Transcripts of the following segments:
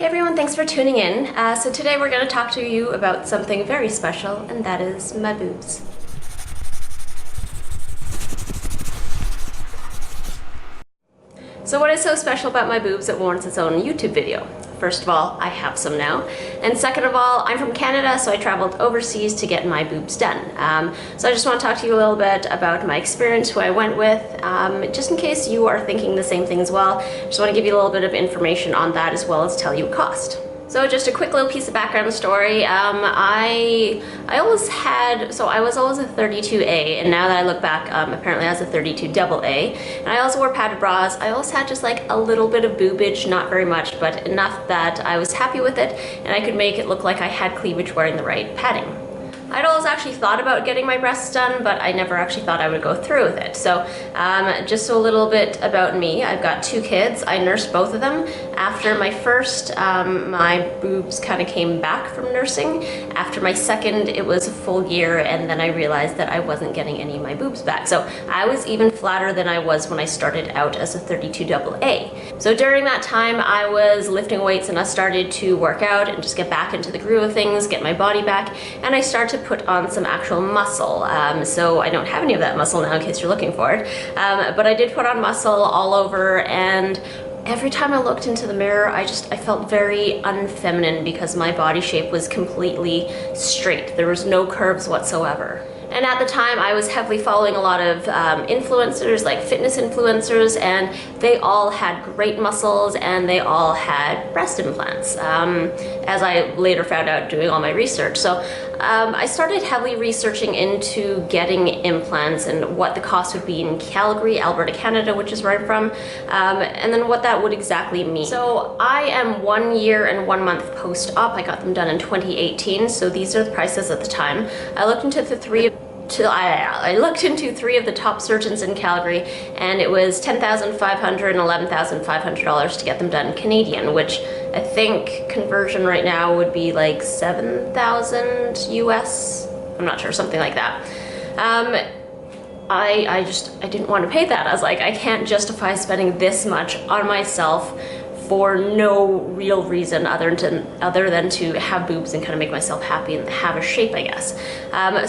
Hey everyone, thanks for tuning in. So today we're going to talk to you about something very special, and that is my boobs. So what is so special about my boobs that warrants its own YouTube video? First of all, I have some now. And second of all, I'm from Canada, so I traveled overseas to get my boobs done. So I just want to talk to you a little bit about my experience, who I went with, just in case you are thinking the same thing as well. Just want to give you a little bit of information on that as well as tell you a cost. So just a quick little piece of background story. I was always a 32A, and now that I look back, apparently I was a 32AA. And I also wore padded bras. I also had just like a little bit of boobage, not very much, but enough that I was happy with it, and I could make it look like I had cleavage wearing the right padding. I'd always actually thought about getting my breasts done, but I never actually thought I would go through with it. So just a little bit about me. I've got 2 kids. I nursed both of them. After my first, my boobs kind of came back from nursing. After my second, it was a full year, and then I realized that I wasn't getting any of my boobs back. So I was even flatter than I was when I started out as a 32AA. So during that time, I was lifting weights, and I started to work out and just get back into the groove of things, get my body back, and I started to put on some actual muscle. So I don't have any of that muscle now in case you're looking for it. But I did put on muscle all over, and every time I looked into the mirror, I felt very unfeminine because my body shape was completely straight. There was no curves whatsoever. And at the time, I was heavily following a lot of influencers, like fitness influencers, and they all had great muscles and they all had breast implants, as I later found out doing all my research. So I started heavily researching into getting implants and what the cost would be in Calgary, Alberta, Canada, which is where I'm from, and then what that would exactly mean. So I am 1 year and 1 month post-op. I got them done in 2018, so these are the prices at the time. I looked into I looked into 3 of the top surgeons in Calgary, and it was $10,500 and $11,500 to get them done Canadian, which I think conversion right now would be like 7,000 US. I'm not sure, something like that. I didn't want to pay that. I was like, I can't justify spending this much on myself for no real reason other than to have boobs and kind of make myself happy and have a shape, I guess.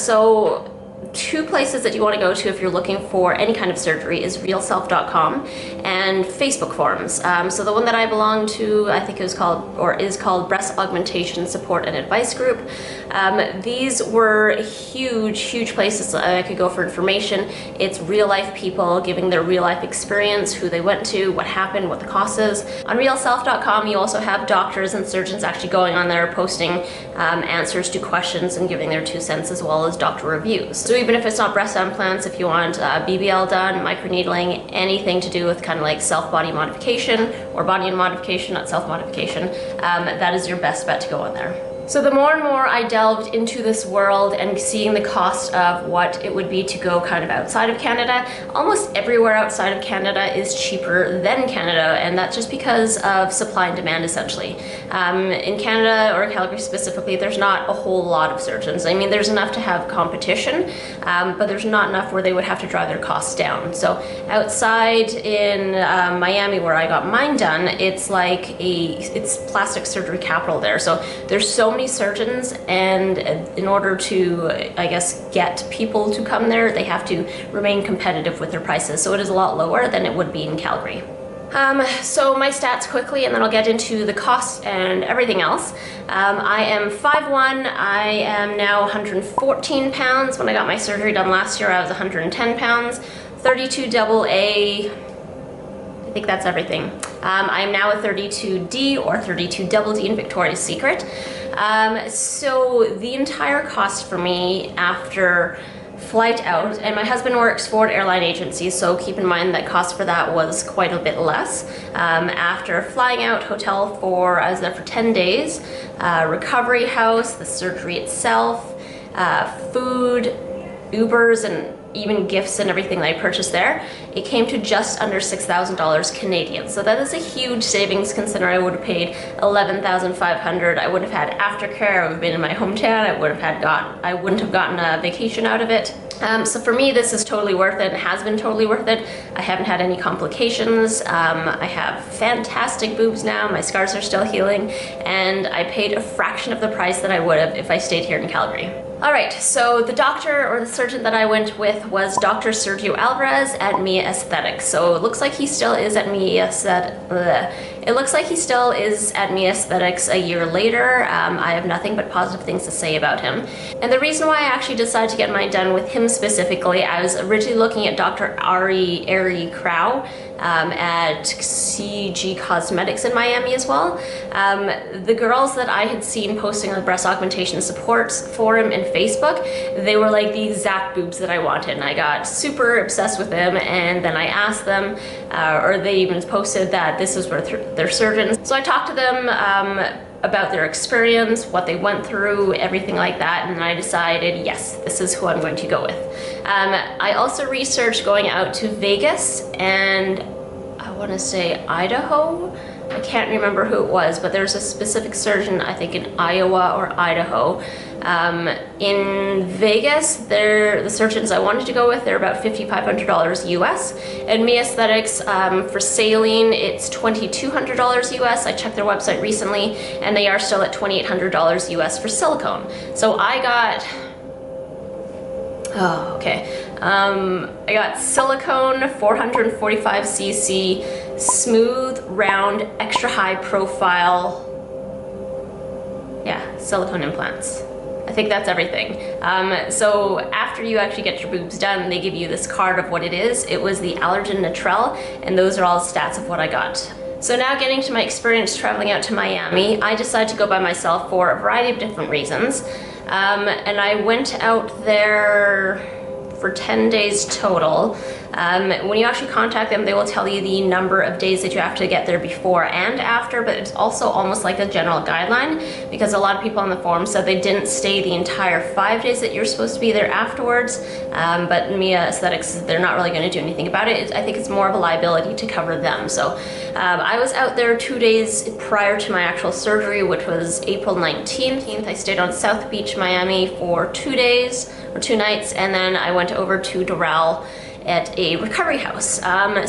So 2 places that you want to go to if you're looking for any kind of surgery is realself.com and Facebook forums. So the one that I belong to, I think it was called, or is called, Breast Augmentation Support and Advice Group. These were huge places that I could go for information. It's real life people giving their real life experience, who they went to, what happened, what the cost is. On realself.com, you also have doctors and surgeons actually going on there posting answers to questions and giving their 2 cents, as well as doctor reviews. So even if it's not breast implants, if you want BBL done, microneedling, anything to do with kind of like self-body modification or body modification, not self-modification, that is your best bet to go on there. So the more and more I delved into this world and seeing the cost of what it would be to go kind of outside of Canada, almost everywhere outside of Canada is cheaper than Canada, and that's just because of supply and demand, essentially. In Canada, or Calgary specifically, there's not a whole lot of surgeons. I mean, there's enough to have competition, but there's not enough where they would have to drive their costs down. So outside in Miami, where I got mine done, it's like it's plastic surgery capital there. So there's so many surgeons, and in order to, I guess, get people to come there, they have to remain competitive with their prices. So it is a lot lower than it would be in Calgary. So my stats quickly, and then I'll get into the cost and everything else. I am 5'1", I am now 114 pounds. When I got my surgery done last year, I was 110 pounds, 32AA, I think that's everything. I'm now a 32D or 32DD in Victoria's Secret. So the entire cost for me after flight out, and my husband works for an airline agency, so keep in mind that cost for that was quite a bit less. After flying out, hotel I was there for 10 days, recovery house, the surgery itself, food, Ubers, and even gifts and everything that I purchased there, it came to just under $6,000 Canadian. So that is a huge savings considering I would have paid $11,500. I wouldn't have had aftercare. I would have been in my hometown. I wouldn't have gotten a vacation out of it. So for me, this is totally worth it and has been totally worth it. I haven't had any complications. I have fantastic boobs now. My scars are still healing, and I paid a fraction of the price that I would have if I stayed here in Calgary. All right, so the doctor or the surgeon that I went with was Dr. Sergio Alvarez at Mia Aesthetics. So it looks like he still is at Mia Aesthetics a year later. I have nothing but positive things to say about him. And the reason why I actually decided to get mine done with him specifically, I was originally looking at Dr. Ari Crow at CG Cosmetics in Miami as well. The girls that I had seen posting on the breast augmentation support forum in Facebook, they were like the exact boobs that I wanted, and I got super obsessed with them. And then I asked them, or they even posted that this was their surgeons. So I talked to them about their experience, what they went through, everything like that, and then I decided, yes, this is who I'm going to go with. I also researched going out to Vegas and I want to say Idaho. I can't remember who it was, but there's a specific surgeon, I think in Iowa or Idaho. In Vegas, the surgeons I wanted to go with, they're about $5,500 US. And Mia Aesthetics, for saline, it's $2,200 US. I checked their website recently, and they are still at $2,800 US for silicone. So I got, I got silicone 445cc, smooth, round, extra high profile, silicone implants. I think that's everything. So after you actually get your boobs done, they give you this card of what it is. It was the Allergen Naturel, and those are all stats of what I got. So now getting to my experience traveling out to Miami, I decided to go by myself for a variety of different reasons. And I went out there for 10 days total. When you actually contact them, they will tell you the number of days that you have to get there before and after, but it's also almost like a general guideline, because a lot of people on the forum said they didn't stay the entire 5 days that you're supposed to be there afterwards. But Mia Aesthetics, they're not really going to do anything about it. I think it's more of a liability to cover them. So I was out there 2 days prior to my actual surgery, which was April 19th. I stayed on South Beach, Miami for 2 days or 2 nights, and then I went over to Doral at a recovery house.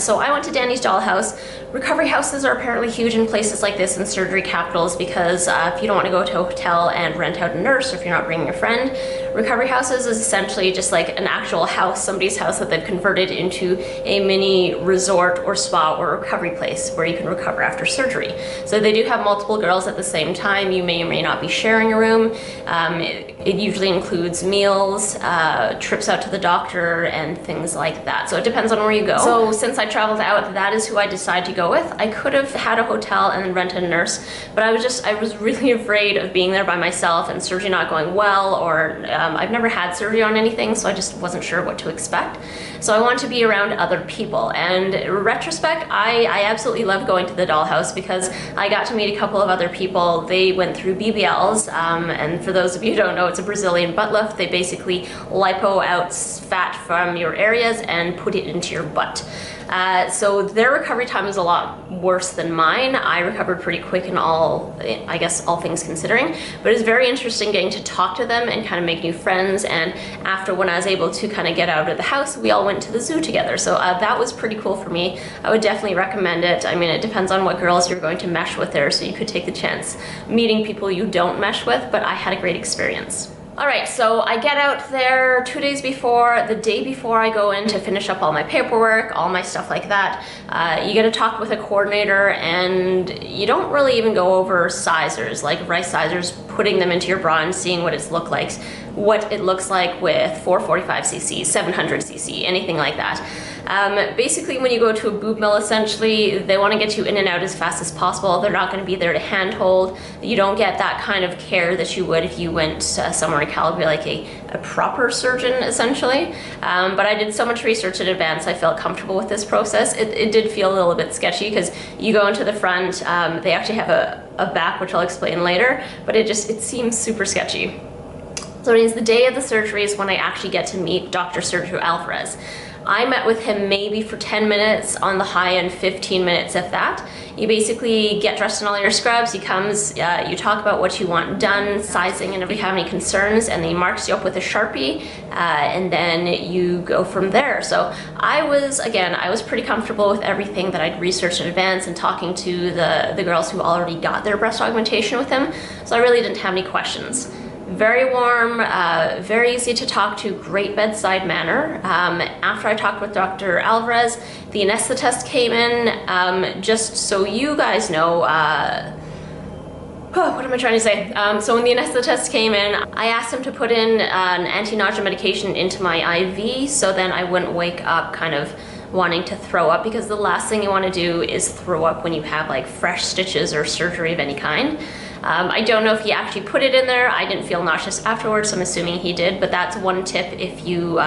So I went to Danny's Dollhouse. Recovery houses are apparently huge in places like this in surgery capitals, because if you don't want to go to a hotel and rent out a nurse, or if you're not bringing a friend, recovery houses is essentially just like an actual house, somebody's house that they've converted into a mini resort or spa or recovery place where you can recover after surgery. So they do have multiple girls at the same time. You may or may not be sharing a room. It usually includes meals, trips out to the doctor, and things like that. So it depends on where you go. So since I traveled out, that is who I decided to go with. I could have had a hotel and then rented a nurse, but I was really afraid of being there by myself and surgery not going well, or I've never had surgery on anything, so I just wasn't sure what to expect. So I wanted to be around other people, and in retrospect, I absolutely love going to the Dollhouse because I got to meet a couple of other people. They went through BBLs, and for those of you who don't know, it's a Brazilian butt lift. They basically lipo out fat from your areas and put it into your butt. So their recovery time is a lot worse than mine. I recovered pretty quick in all things considering, but it's very interesting getting to talk to them and kind of make new friends. And after, when I was able to kind of get out of the house, we all went to the zoo together. So that was pretty cool for me. I would definitely recommend it. I mean, it depends on what girls you're going to mesh with there, so you could take the chance meeting people you don't mesh with, but I had a great experience. All right, so I get out there 2 days before, the day before I go in to finish up all my paperwork, all my stuff like that. You get to talk with a coordinator, and you don't really even go over sizers, like right sizers, putting them into your bra and seeing what it looks like with 445cc, 700cc, anything like that. Basically, when you go to a boob mill, essentially, they want to get you in and out as fast as possible. They're not going to be there to handhold. You don't get that kind of care that you would if you went somewhere in Calgary, like a proper surgeon, essentially. But I did so much research in advance, I felt comfortable with this process. It did feel a little bit sketchy because you go into the front, they actually have a back, which I'll explain later, but it seems super sketchy. So it means the day of the surgery is when I actually get to meet Dr. Sergio Alvarez. I met with him maybe for 10 minutes, on the high end 15 minutes if that. You basically get dressed in all your scrubs, he comes, you talk about what you want done, sizing, and if you have any concerns, and then he marks you up with a Sharpie, and then you go from there. So I was pretty comfortable with everything that I'd researched in advance and talking to the girls who already got their breast augmentation with him, so I really didn't have any questions. Very warm, very easy to talk to, great bedside manner. After I talked with Dr. Alvarez, the anesthetist came in. Just so you guys know, what am I trying to say? So when the anesthetist came in, I asked him to put in an anti-nausea medication into my IV, so then I wouldn't wake up kind of wanting to throw up, because the last thing you want to do is throw up when you have like fresh stitches or surgery of any kind. I don't know if he actually put it in there. I didn't feel nauseous afterwards, so I'm assuming he did, but that's one tip if you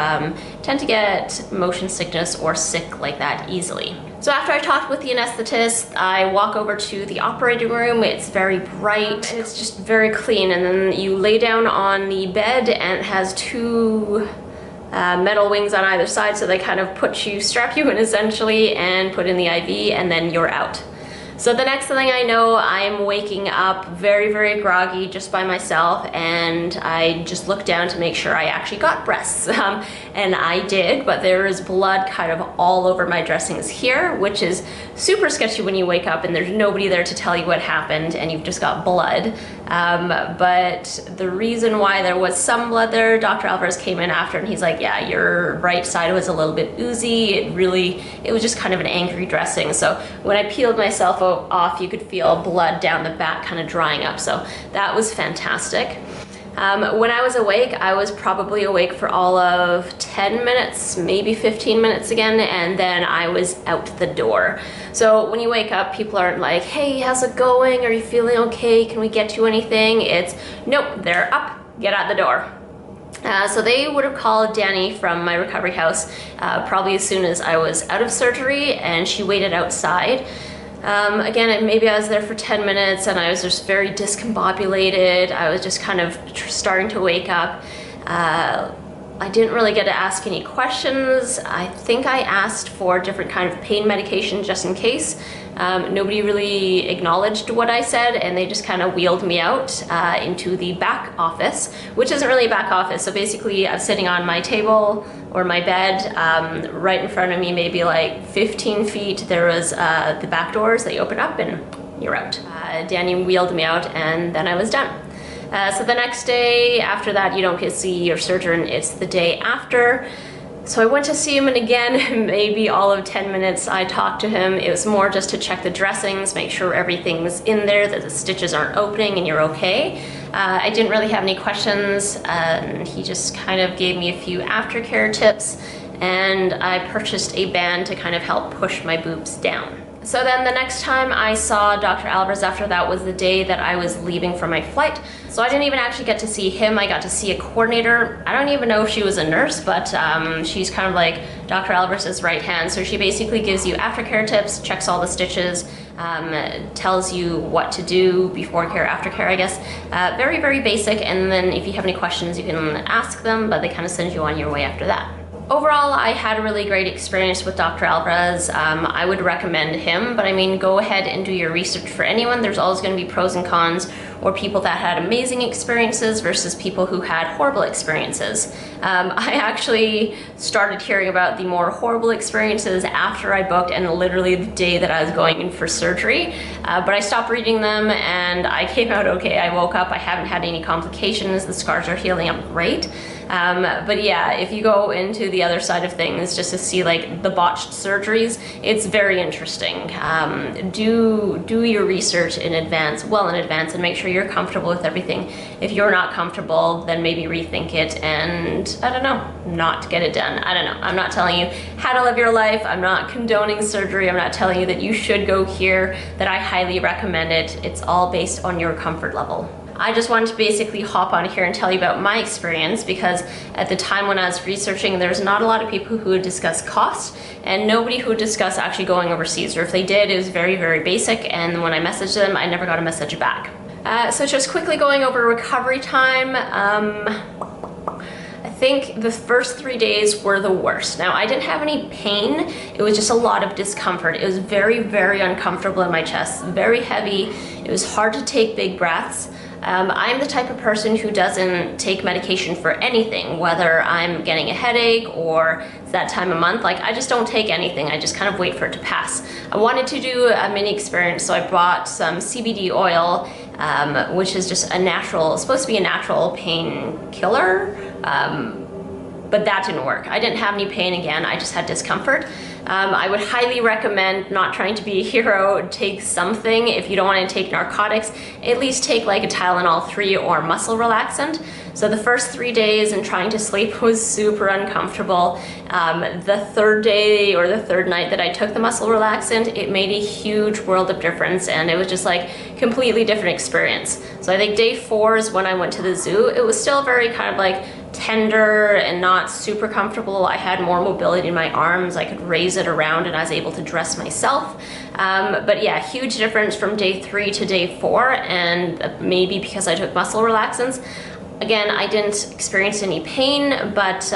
tend to get motion sickness or sick like that easily. So after I talked with the anesthetist, I walk over to the operating room. It's very bright, it's just very clean, and then you lay down on the bed and it has two metal wings on either side, so they kind of strap you in essentially and put in the IV, and then you're out. So the next thing I know, I'm waking up very, very groggy just by myself, and I just look down to make sure I actually got breasts. And I did, but there is blood kind of all over my dressings here, which is super sketchy when you wake up and there's nobody there to tell you what happened and you've just got blood. But the reason why there was some blood there, Dr. Alvarez came in after and he's like, yeah, your right side was a little bit oozy. It was just kind of an angry dressing. So when I peeled myself off, you could feel blood down the back kind of drying up. So that was fantastic. When I was awake, I was probably awake for all of 10 minutes, maybe 15 minutes again, and then I was out the door. So when you wake up, people aren't like, hey, how's it going? Are you feeling okay? Can we get you anything? It's, nope, they're up, get out the door. So they would have called Danny from my recovery house probably as soon as I was out of surgery, and she waited outside. Again, maybe I was there for 10 minutes and I was just very discombobulated. I was just kind of starting to wake up. I didn't really get to ask any questions. I think I asked for different kind of pain medication just in case. Nobody really acknowledged what I said, and they just kind of wheeled me out into the back office, which isn't really a back office. So basically I'm sitting on my table or my bed. Right in front of me, maybe like 15 feet, there was the back doors. They open up and you're out. Danny wheeled me out and then I was done. So the next day after that, you don't get to see your surgeon, it's the day after. So I went to see him, and again, maybe all of 10 minutes I talked to him. It was more just to check the dressings, make sure everything's in there, that the stitches aren't opening and you're okay. I didn't really have any questions. He just kind of gave me a few aftercare tips, and I purchased a band to kind of help push my boobs down. So then the next time I saw Dr. Alvarez after that was the day that I was leaving for my flight. So I didn't even actually get to see him. I got to see a coordinator. I don't even know if she was a nurse, but she's kind of like Dr. Alvarez's right hand. So she basically gives you aftercare tips, checks all the stitches, tells you what to do before care, after care, I guess. Very, very basic. And then if you have any questions, you can ask them, but they kind of send you on your way after that. Overall, I had a really great experience with Dr. Alvarez. I would recommend him, but I mean, go ahead and do your research for anyone. There's always going to be pros and cons, or people that had amazing experiences versus people who had horrible experiences. I actually started hearing about the more horrible experiences after I booked and literally the day that I was going in for surgery, but I stopped reading them and I came out okay. I woke up, I haven't had any complications, the scars are healing, I'm great. But yeah, if you go into the other side of things just to see like the botched surgeries, it's very interesting. Do your research in advance, well in advance, and make sure you're comfortable with everything. If you're not comfortable, then maybe rethink it and, I don't know, not get it done. I don't know. I'm not telling you how to live your life. I'm not condoning surgery. I'm not telling you that you should go here, that I highly recommend it. It's all based on your comfort level. I just wanted to basically hop on here and tell you about my experience, because at the time when I was researching, there's not a lot of people who would discuss cost and nobody who would discuss actually going overseas, or if they did, it was very, very basic, and when I messaged them, I never got a message back. So just quickly going over recovery time, I think the first 3 days were the worst. Now, I didn't have any pain, it was just a lot of discomfort. It was very, very uncomfortable in my chest, very heavy. It was hard to take big breaths. I'm the type of person who doesn't take medication for anything, whether I'm getting a headache or it's that time of month. Like, I just don't take anything. I just kind of wait for it to pass. I wanted to do a mini experiment, so I bought some CBD oil, which is just a natural, supposed to be a natural painkiller, but that didn't work. I didn't have any pain again, I just had discomfort. I would highly recommend, not trying to be a hero, take something. If you don't want to take narcotics, at least take like a Tylenol 3 or muscle relaxant. So the first 3 days and trying to sleep was super uncomfortable. The third day or the third night that I took the muscle relaxant, it made a huge world of difference, and it was just like completely different experience. So I think day 4 is when I went to the zoo. It was still very kind of like tender and not super comfortable. I had more mobility in my arms. I could raise it around and I was able to dress myself. But yeah, huge difference from day 3 to day 4, and maybe because I took muscle relaxants. Again, I didn't experience any pain, but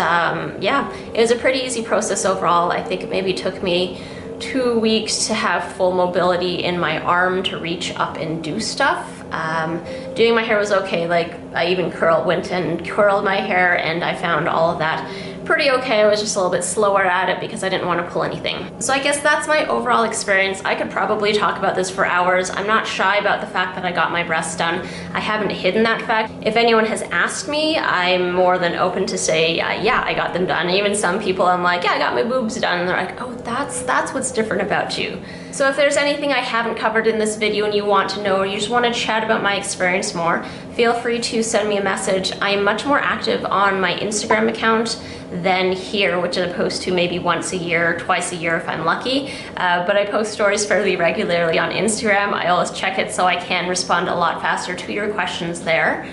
yeah, it was a pretty easy process overall. I think it maybe took me 2 weeks to have full mobility in my arm to reach up and do stuff. Doing my hair was okay. Like, I even went and curled my hair, and I found all of that pretty okay. I was just a little bit slower at it because I didn't want to pull anything. So I guess that's my overall experience. I could probably talk about this for hours. I'm not shy about the fact that I got my breasts done. I haven't hidden that fact. If anyone has asked me, I'm more than open to say, yeah, I got them done. Even some people, I'm like, yeah, I got my boobs done. And they're like, oh, that's what's different about you. So if there's anything I haven't covered in this video and you want to know, or you just want to chat about my experience more, feel free to send me a message. I am much more active on my Instagram account than here, which I post to maybe once a year, twice a year if I'm lucky. But I post stories fairly regularly on Instagram. I always check it so I can respond a lot faster to your questions there.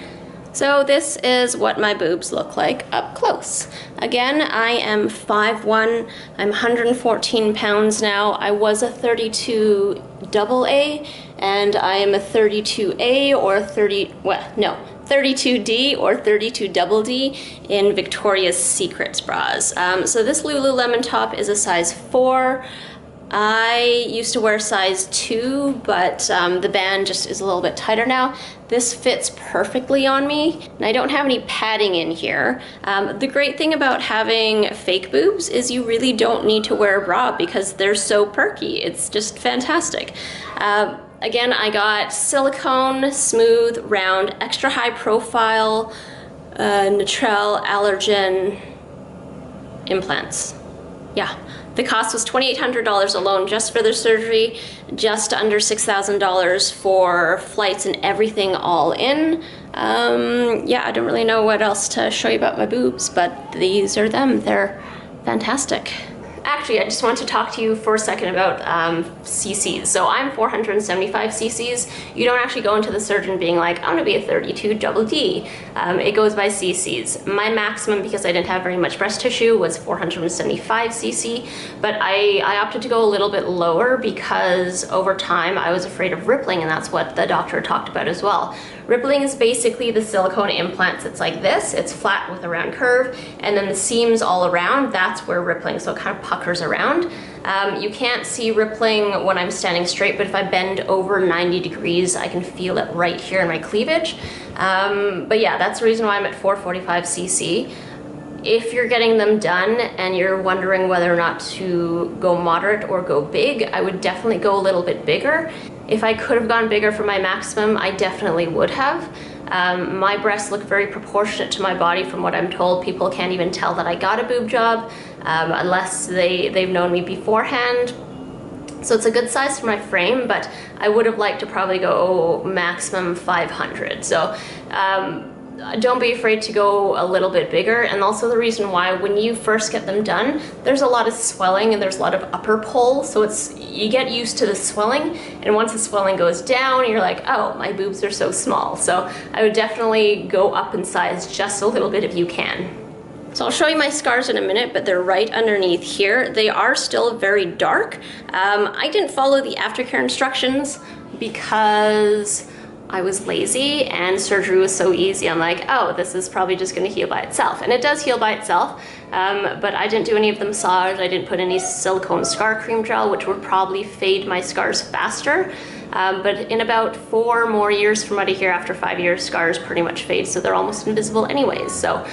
So this is what my boobs look like up close. Again, I am 5'1", I'm 114 pounds now. I was a 32 AA, and I am a 32A or 32D or 32 double D in Victoria's Secret bras. So this Lululemon top is a size 4. I used to wear size 2, but the band just is a little bit tighter now. This fits perfectly on me, and I don't have any padding in here. The great thing about having fake boobs is you really don't need to wear a bra because they're so perky. It's just fantastic. Again, I got silicone, smooth, round, extra high profile, Natrel allergen implants. Yeah. The cost was $2,800 alone just for the surgery, just under $6,000 for flights and everything all in. Yeah, I don't really know what else to show you about my boobs, but these are them. They're fantastic. Actually, I just want to talk to you for a second about cc's. So I'm 475 cc's. You don't actually go into the surgeon being like, I'm gonna be a 32 double D. It goes by cc's. My maximum, because I didn't have very much breast tissue, was 475 cc, but I opted to go a little bit lower because over time I was afraid of rippling, and that's what the doctor talked about as well. Rippling is basically the silicone implants. It's like this, it's flat with a round curve, and then the seams all around, that's where rippling, so it kind of puckers around. You can't see rippling when I'm standing straight, but if I bend over 90 degrees, I can feel it right here in my cleavage. But yeah, that's the reason why I'm at 445 cc. If you're getting them done and you're wondering whether or not to go moderate or go big, I would definitely go a little bit bigger. If I could have gone bigger for my maximum, I definitely would have. My breasts look very proportionate to my body from what I'm told. People can't even tell that I got a boob job unless they've known me beforehand. So it's a good size for my frame, but I would have liked to probably go maximum 500. So don't be afraid to go a little bit bigger. And also the reason why, when you first get them done, there's a lot of swelling and there's a lot of upper pull, so you get used to the swelling, and once the swelling goes down, you're like, oh, my boobs are so small. So I would definitely go up in size just a little bit if you can. So I'll show you my scars in a minute, but they're right underneath here. They are still very dark. I didn't follow the aftercare instructions because I was lazy and surgery was so easy. I'm like, oh, this is probably just gonna heal by itself. And it does heal by itself, but I didn't do any of the massage. I didn't put any silicone scar cream gel, which would probably fade my scars faster. But in about 4 more years from out of here, after 5 years, scars pretty much fade, so they're almost invisible anyways. So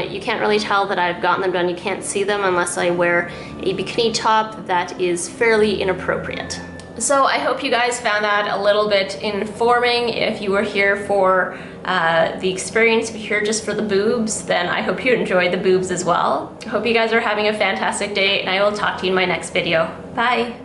you can't really tell that I've gotten them done. You can't see them unless I wear a bikini top that is fairly inappropriate. So I hope you guys found that a little bit informing. If you were here for the experience, if you're here just for the boobs, then I hope you enjoyed the boobs as well. I hope you guys are having a fantastic day, and I will talk to you in my next video. Bye!